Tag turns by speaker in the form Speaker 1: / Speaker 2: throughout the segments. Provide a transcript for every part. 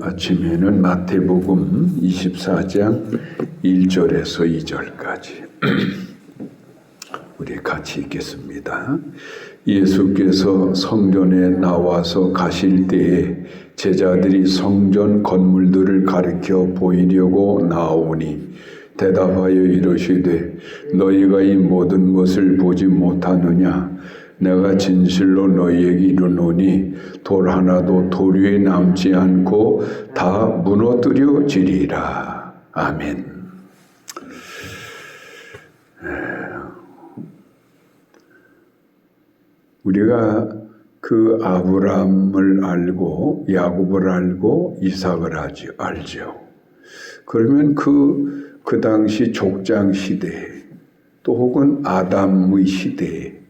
Speaker 1: 아침에는 마태복음 24장 1절에서 2절까지 우리 같이 읽겠습니다. 예수께서 성전에 나와서 가실 때에 제자들이 성전 건물들을 가리켜 보이려고 나오니 대답하여 이르시되 너희가 이 모든 것을 보지 못하느냐? 내가 진실로 너희에게 이르노니 돌 하나도 돌 위에 남지 않고 다 무너뜨려지리라. 아멘. 우리가 그 아브라함을 알고 야곱을 알고 이삭을 알죠. 그러면 그 당시 족장 시대 또 혹은 아담의 시대에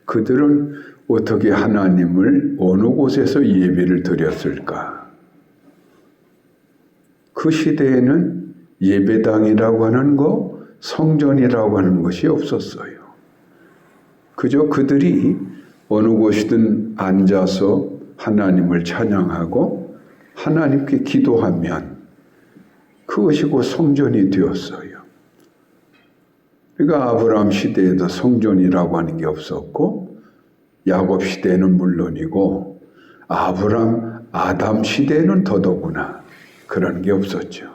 Speaker 1: 그들은 어떻게 하나님을 어느 곳에서 예배를 드렸을까? 그 시대에는 예배당이라고 하는 거, 성전이라고 하는 것이 없었어요. 그저 그들이 어느 곳이든 앉아서 하나님을 찬양하고 하나님께 기도하면 그것이 곧 성전이 되었어요. 그러니까 아브라함 시대에도 성전이라고 하는 게 없었고 야곱 시대는 물론이고 아담 시대에는 더더구나 그런 게 없었죠.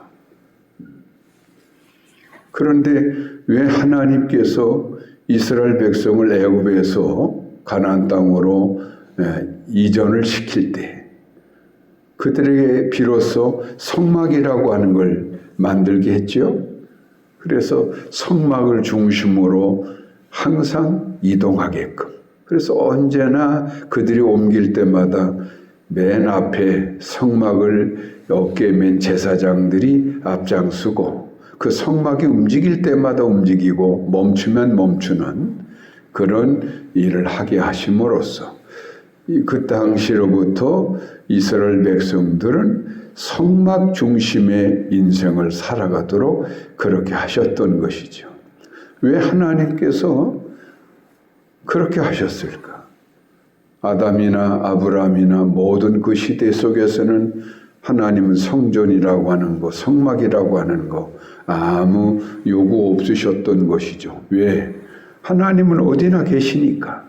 Speaker 1: 그런데 왜 하나님께서 이스라엘 백성을 애굽에서 가나안 땅으로 이전을 시킬 때 그들에게 비로소 성막이라고 하는 걸 만들게 했죠. 그래서 성막을 중심으로 항상 이동하게끔. 그래서 언제나 그들이 옮길 때마다 맨 앞에 성막을 어깨에 맨 제사장들이 앞장서고 그 성막이 움직일 때마다 움직이고 멈추면 멈추는 그런 일을 하게 하심으로써 그 당시로부터 이스라엘 백성들은 성막 중심의 인생을 살아가도록 그렇게 하셨던 것이죠. 왜 하나님께서 그렇게 하셨을까? 아담이나 아브라함이나 모든 그 시대 속에서는 하나님은 성전이라고 하는 거, 성막이라고 하는 거 아무 요구 없으셨던 것이죠. 왜? 하나님은 어디나 계시니까.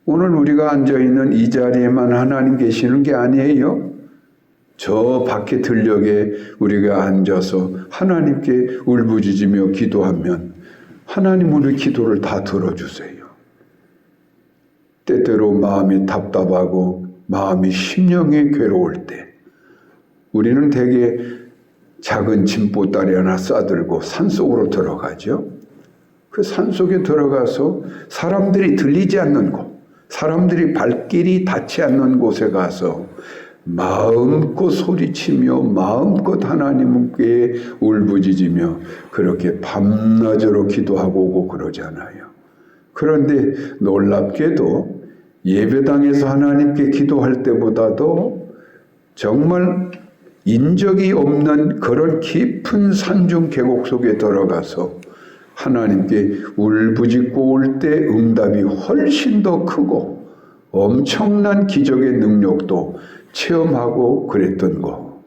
Speaker 1: 오늘 우리가 앉아있는 이 자리에만 하나님 계시는 게 아니에요. 저 밖에 들녘에 우리가 앉아서 하나님께 울부짖으며 기도하면 하나님 우리 기도를 다 들어주세요. 때때로 마음이 답답하고 마음이 심령이 괴로울 때 우리는 대개 작은 짐보따리 하나 싸들고 산속으로 들어가죠. 그 산속에 들어가서 사람들이 들리지 않는 곳, 사람들이 발길이 닿지 않는 곳에 가서 마음껏 소리치며 마음껏 하나님께 울부짖으며 그렇게 밤낮으로 기도하고 오고 그러잖아요. 그런데 놀랍게도 예배당에서 하나님께 기도할 때보다도 정말 인적이 없는 그런 깊은 산중 계곡 속에 들어가서 하나님께 울부짖고 올 때 응답이 훨씬 더 크고 엄청난 기적의 능력도 체험하고 그랬던 거.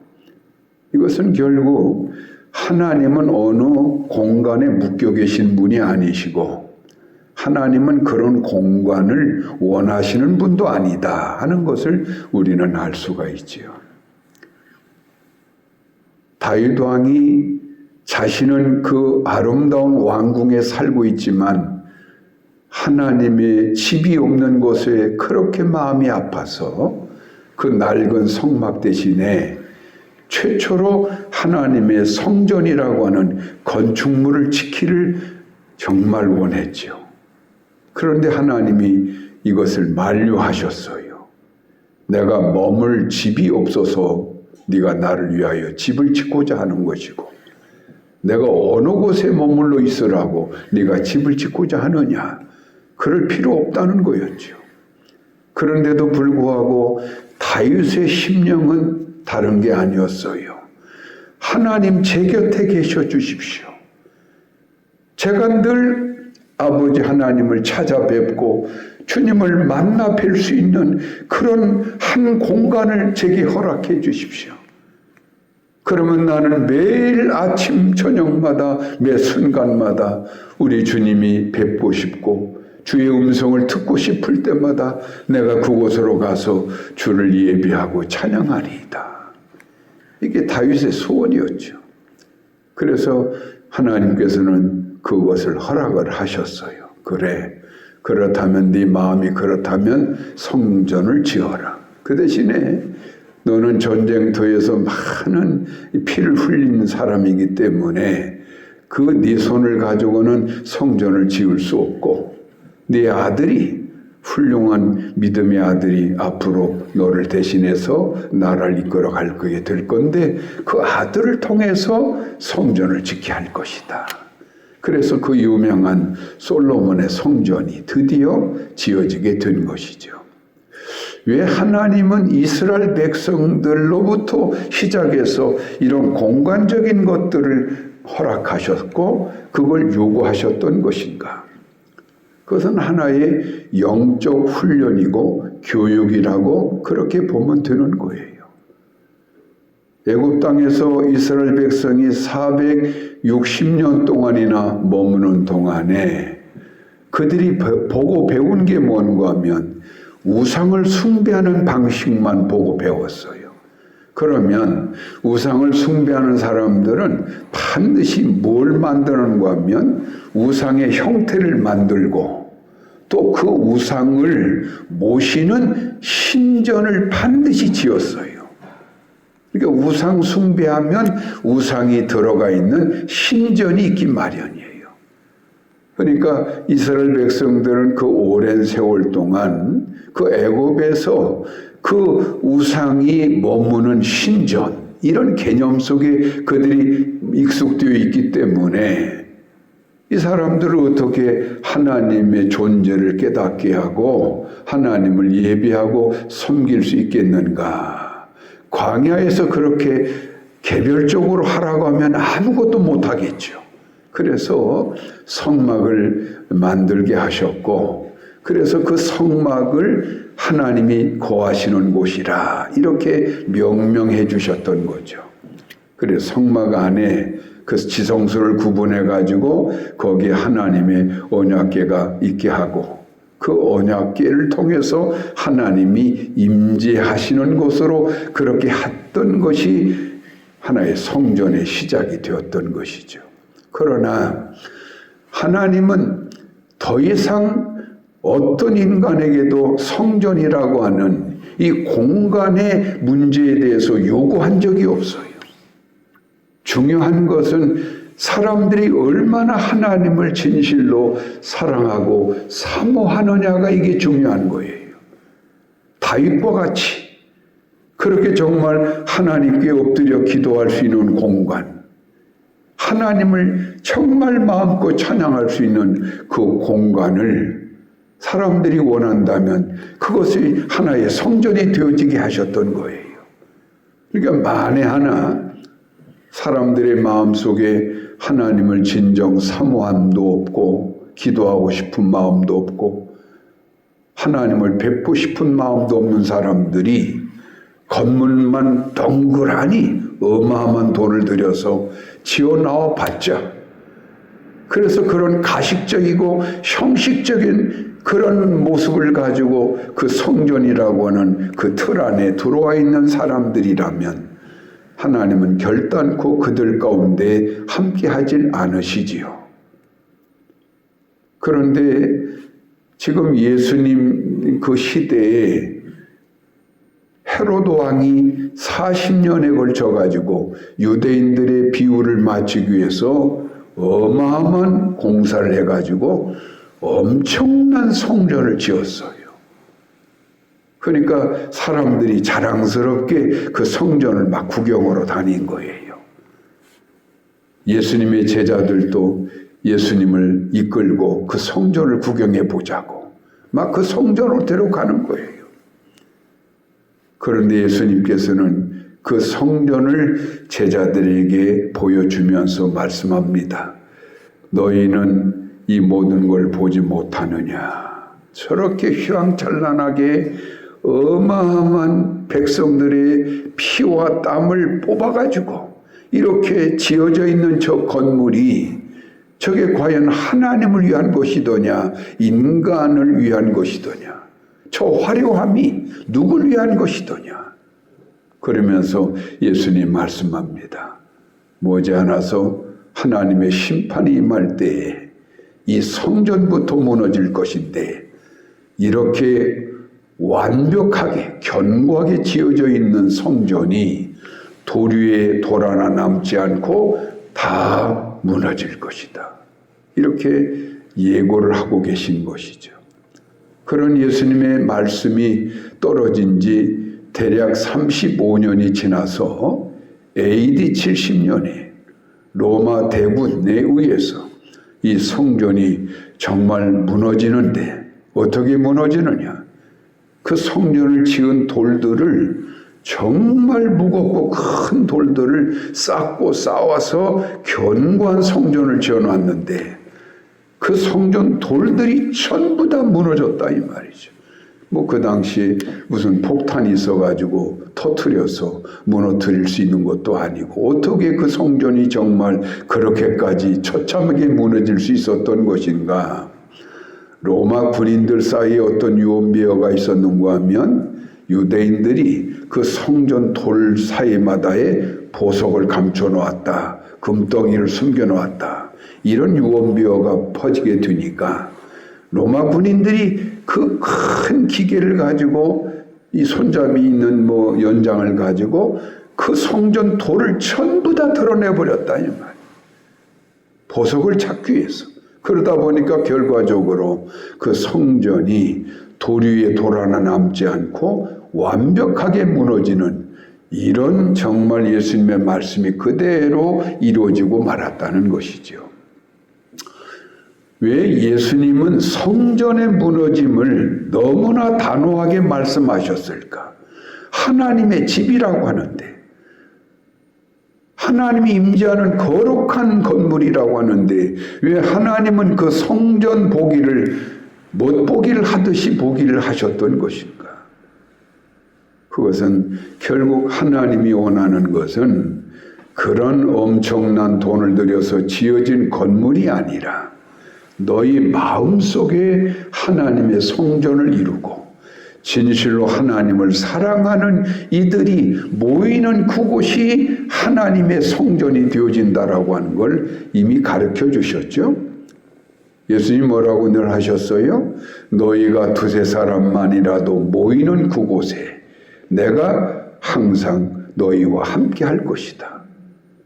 Speaker 1: 이것은 결국 하나님은 어느 공간에 묶여 계신 분이 아니시고 하나님은 그런 공간을 원하시는 분도 아니다 하는 것을 우리는 알 수가 있지요. 다윗 왕이 자신은 그 아름다운 왕궁에 살고 있지만 하나님의 집이 없는 곳에 그렇게 마음이 아파서 그 낡은 성막 대신에 최초로 하나님의 성전이라고 하는 건축물을 짓기를 정말 원했죠. 그런데 하나님이 이것을 만류하셨어요. 내가 머물 집이 없어서 네가 나를 위하여 집을 짓고자 하는 것이고 내가 어느 곳에 머물러 있으라고 네가 집을 짓고자 하느냐. 그럴 필요 없다는 거였죠. 그런데도 불구하고 다윗의 심령은 다른 게 아니었어요. 하나님 제 곁에 계셔 주십시오. 제가 늘 아버지 하나님을 찾아뵙고 주님을 만나 뵐 수 있는 그런 한 공간을 제게 허락해 주십시오. 그러면 나는 매일 아침 저녁마다 매 순간마다 우리 주님이 뵙고 싶고 주의 음성을 듣고 싶을 때마다 내가 그곳으로 가서 주를 예배하고 찬양하리이다. 이게 다윗의 소원이었죠. 그래서 하나님께서는 그것을 허락을 하셨어요. 그래, 그렇다면 네 마음이 그렇다면 성전을 지어라. 그 대신에 너는 전쟁터에서 많은 피를 흘리는 사람이기 때문에 그 네 손을 가지고는 성전을 지을 수 없고 네 아들이 훌륭한 믿음의 아들이 앞으로 너를 대신해서 나라를 이끌어 갈 거게 될 건데 그 아들을 통해서 성전을 짓게 할 것이다. 그래서 그 유명한 솔로몬의 성전이 드디어 지어지게 된 것이죠. 왜 하나님은 이스라엘 백성들로부터 시작해서 이런 공간적인 것들을 허락하셨고 그걸 요구하셨던 것인가? 그것은 하나의 영적 훈련이고 교육이라고 그렇게 보면 되는 거예요. 애굽 땅에서 이스라엘 백성이 460년 동안이나 머무는 동안에 그들이 보고 배운 게 뭔가 하면 우상을 숭배하는 방식만 보고 배웠어요. 그러면 우상을 숭배하는 사람들은 반드시 뭘 만드는가 하면 우상의 형태를 만들고 또 그 우상을 모시는 신전을 반드시 지었어요. 그러니까 우상 숭배하면 우상이 들어가 있는 신전이 있기 마련이에요. 그러니까 이스라엘 백성들은 그 오랜 세월 동안 그 애굽에서 그 우상이 머무는 신전 이런 개념 속에 그들이 익숙되어 있기 때문에 이 사람들을 어떻게 하나님의 존재를 깨닫게 하고 하나님을 예배하고 섬길 수 있겠는가? 광야에서 그렇게 개별적으로 하라고 하면 아무것도 못하겠죠. 그래서 성막을 만들게 하셨고 그래서 그 성막을 하나님이 거하시는 곳이라 이렇게 명명해 주셨던 거죠. 그래서 성막 안에 그 지성소를 구분해 가지고 거기에 하나님의 언약궤가 있게 하고 그 언약궤를 통해서 하나님이 임재하시는 곳으로 그렇게 했던 것이 하나의 성전의 시작이 되었던 것이죠. 그러나 하나님은 더 이상 어떤 인간에게도 성전이라고 하는 이 공간의 문제에 대해서 요구한 적이 없어요. 중요한 것은 사람들이 얼마나 하나님을 진실로 사랑하고 사모하느냐가 이게 중요한 거예요. 다윗과 같이 그렇게 정말 하나님께 엎드려 기도할 수 있는 공간, 하나님을 정말 마음껏 찬양할 수 있는 그 공간을 사람들이 원한다면 그것이 하나의 성전이 되어지게 하셨던 거예요. 그러니까 만에 하나 사람들의 마음속에 하나님을 진정 사모함도 없고 기도하고 싶은 마음도 없고 하나님을 뵙고 싶은 마음도 없는 사람들이 건물만 덩그라니 어마어마한 돈을 들여서 지어나와 봤자 그래서 그런 가식적이고 형식적인 그런 모습을 가지고 그 성전이라고 하는 그 틀 안에 들어와 있는 사람들이라면 하나님은 결단코 그들 가운데 함께 하질 않으시지요. 그런데 지금 예수님 그 시대에 헤로드 왕이 40년에 걸쳐 가지고 유대인들의 비유를 맞추기 위해서 어마어마한 공사를 해가지고 엄청난 성전을 지었어요. 그러니까 사람들이 자랑스럽게 그 성전을 막 구경으로 다닌 거예요. 예수님의 제자들도 예수님을 이끌고 그 성전을 구경해 보자고 막 그 성전으로 데려가는 거예요. 그런데 예수님께서는 그 성전을 제자들에게 보여주면서 말씀합니다. 너희는 이 모든 걸 보지 못하느냐? 저렇게 휘황찬란하게 어마어마한 백성들의 피와 땀을 뽑아가지고 이렇게 지어져 있는 저 건물이 저게 과연 하나님을 위한 것이더냐, 인간을 위한 것이더냐, 저 화려함이 누굴 위한 것이더냐. 그러면서 예수님 말씀합니다. 머지않아서 하나님의 심판이 임할 때에 이 성전부터 무너질 것인데, 이렇게 완벽하게 견고하게 지어져 있는 성전이 돌 위에 돌 하나 남지 않고 다 무너질 것이다. 이렇게 예고를 하고 계신 것이죠. 그런 예수님의 말씀이 떨어진 지 대략 35년이 지나서 AD 70년에 로마 대군에 의해서 이 성전이 정말 무너지는데, 어떻게 무너지느냐? 그 성전을 지은 돌들을, 정말 무겁고 큰 돌들을 쌓고 쌓아서 견고한 성전을 지어놨는데 그 성전 돌들이 전부 다 무너졌다 이 말이죠. 뭐 그 당시에 무슨 폭탄이 있어가지고 터뜨려서 무너뜨릴 수 있는 것도 아니고, 어떻게 그 성전이 정말 그렇게까지 처참하게 무너질 수 있었던 것인가? 로마 군인들 사이에 어떤 유언비어가 있었는가 하면, 유대인들이 그 성전 돌 사이마다에 보석을 감춰 놓았다, 금덩이를 숨겨 놓았다, 이런 유언비어가 퍼지게 되니까 로마 군인들이 그 큰 기계를 가지고, 이 손잡이 있는 뭐 연장을 가지고 그 성전 돌을 전부 다 드러내버렸다 이 말. 보석을 찾기 위해서. 그러다 보니까 결과적으로 그 성전이 돌 위에 돌 하나 남지 않고 완벽하게 무너지는, 이런 정말 예수님의 말씀이 그대로 이루어지고 말았다는 것이죠. 왜 예수님은 성전의 무너짐을 너무나 단호하게 말씀하셨을까? 하나님의 집이라고 하는데, 하나님이 임재하는 거룩한 건물이라고 하는데, 왜 하나님은 그 성전 보기를 못보기를 하듯이 보기를 하셨던 것인가? 그것은 결국 하나님이 원하는 것은 그런 엄청난 돈을 들여서 지어진 건물이 아니라 너희 마음속에 하나님의 성전을 이루고 진실로 하나님을 사랑하는 이들이 모이는 그곳이 하나님의 성전이 되어진다라고 하는 걸 이미 가르쳐 주셨죠. 예수님 뭐라고 늘 하셨어요? 너희가 두세 사람만이라도 모이는 그곳에 내가 항상 너희와 함께 할 것이다.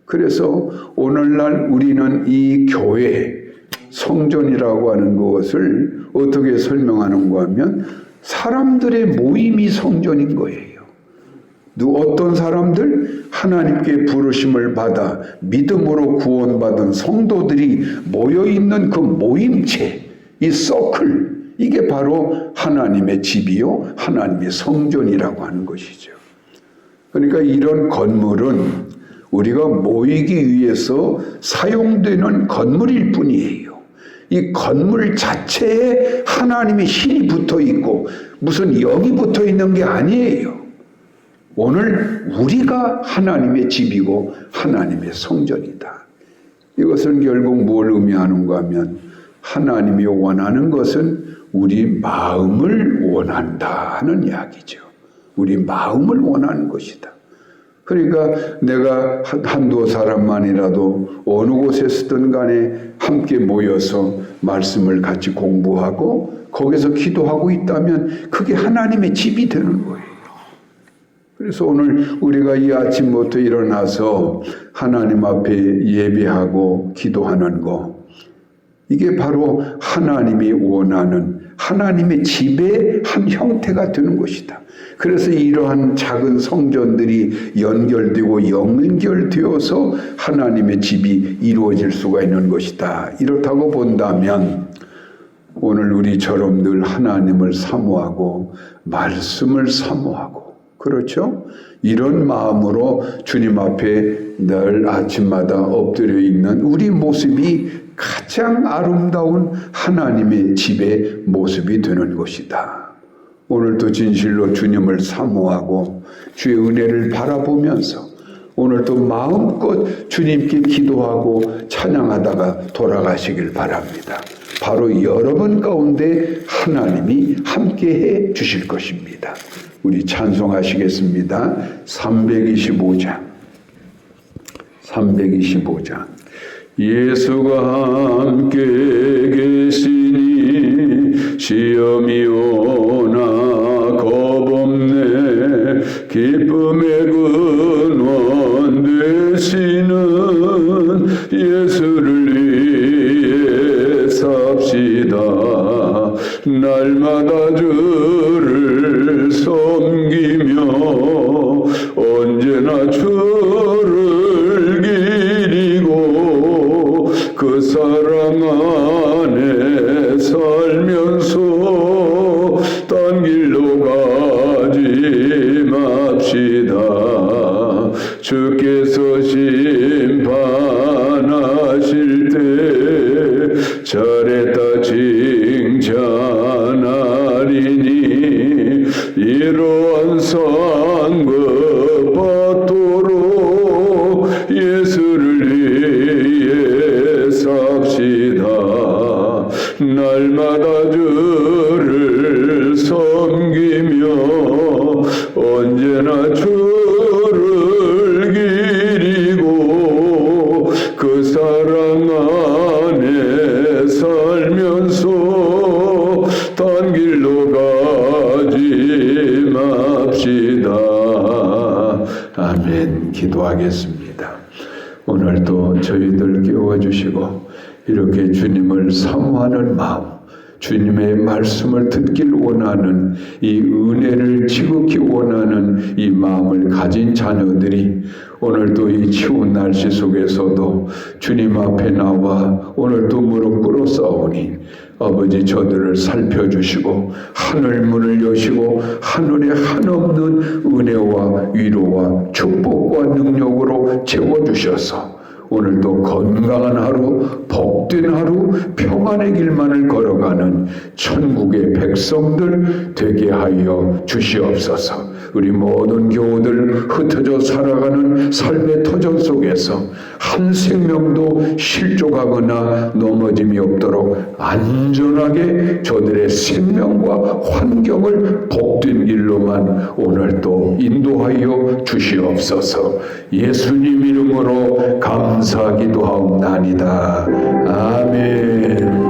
Speaker 1: 그래서 오늘날 우리는 이 교회 성전이라고 하는 것을 어떻게 설명하는가 하면, 사람들의 모임이 성전인 거예요. 어떤 사람들? 하나님께 부르심을 받아 믿음으로 구원받은 성도들이 모여있는 그 모임체, 이 서클, 이게 바로 하나님의 집이요 하나님의 성전이라고 하는 것이죠. 그러니까 이런 건물은 우리가 모이기 위해서 사용되는 건물일 뿐이에요. 이 건물 자체에 하나님의 신이 붙어 있고 무슨 영이 붙어 있는 게 아니에요. 오늘 우리가 하나님의 집이고 하나님의 성전이다. 이것은 결국 뭘 의미하는가 하면, 하나님이 원하는 것은 우리 마음을 원한다 하는 이야기죠. 우리 마음을 원하는 것이다. 그러니까 내가 한두 사람만이라도 어느 곳에 서든 간에 함께 모여서 말씀을 같이 공부하고 거기서 기도하고 있다면 그게 하나님의 집이 되는 거예요. 그래서 오늘 우리가 이 아침부터 일어나서 하나님 앞에 예배하고 기도하는 거, 이게 바로 하나님이 원하는 하나님의 집의 한 형태가 되는 것이다. 그래서 이러한 작은 성전들이 연결되고 연결되어서 하나님의 집이 이루어질 수가 있는 것이다. 이렇다고 본다면 오늘 우리처럼 늘 하나님을 사모하고 말씀을 사모하고, 그렇죠? 이런 마음으로 주님 앞에 늘 아침마다 엎드려 있는 우리 모습이 가장 아름다운 하나님의 집의 모습이 되는 것이다. 오늘도 진실로 주님을 사모하고 주의 은혜를 바라보면서 오늘도 마음껏 주님께 기도하고 찬양하다가 돌아가시길 바랍니다. 바로 여러분 가운데 하나님이 함께해 주실 것입니다. 우리 찬송하시겠습니다. 325장. 예수가 함께 계시니 시험이 오나 겁없네. 기쁨의 근원 되시는 예수를 위해 삽시다. 날마다 주를 섬기며 언제나 주를 기리고 그 사랑 안에 살면서 딴 길로 가지 맙시다. 주께서 심판하실 때 잘했다 칭찬하리니 이러한 상급 받도록 예수를 위해 삽시다. 날마다 주를 섬기며 언제나 주를 기리고 그 사랑 안에 살면서 딴 길로 가지 맙시다. 아멘. 기도하겠습니다. 오늘도 저희들 깨워주시고 이렇게 주님을 사모하는 마음, 주님의 말씀을 듣길 원하는 이 은혜를 지극히 원하는 이 마음을 가진 자녀들이 오늘도 이 추운 날씨 속에서도 주님 앞에 나와 오늘도 무릎 꿇어 싸우니 아버지 저들을 살펴주시고 하늘 문을 여시고 하늘에 한없는 은혜와 위로와 축복과 능력으로 채워주셔서 오늘도 건강한 하루, 복된 하루, 평안의 길만을 걸어가는 천국의 백성들 되게 하여 주시옵소서. 우리 모든 교우들 흩어져 살아가는 삶의 터전 속에서 한 생명도 실족하거나 넘어짐이 없도록 안전하게 저들의 생명과 환경을 복된 길로만 오늘도 인도하여 주시옵소서. 예수님 이름으로 감사기도하옵나이다. 아멘.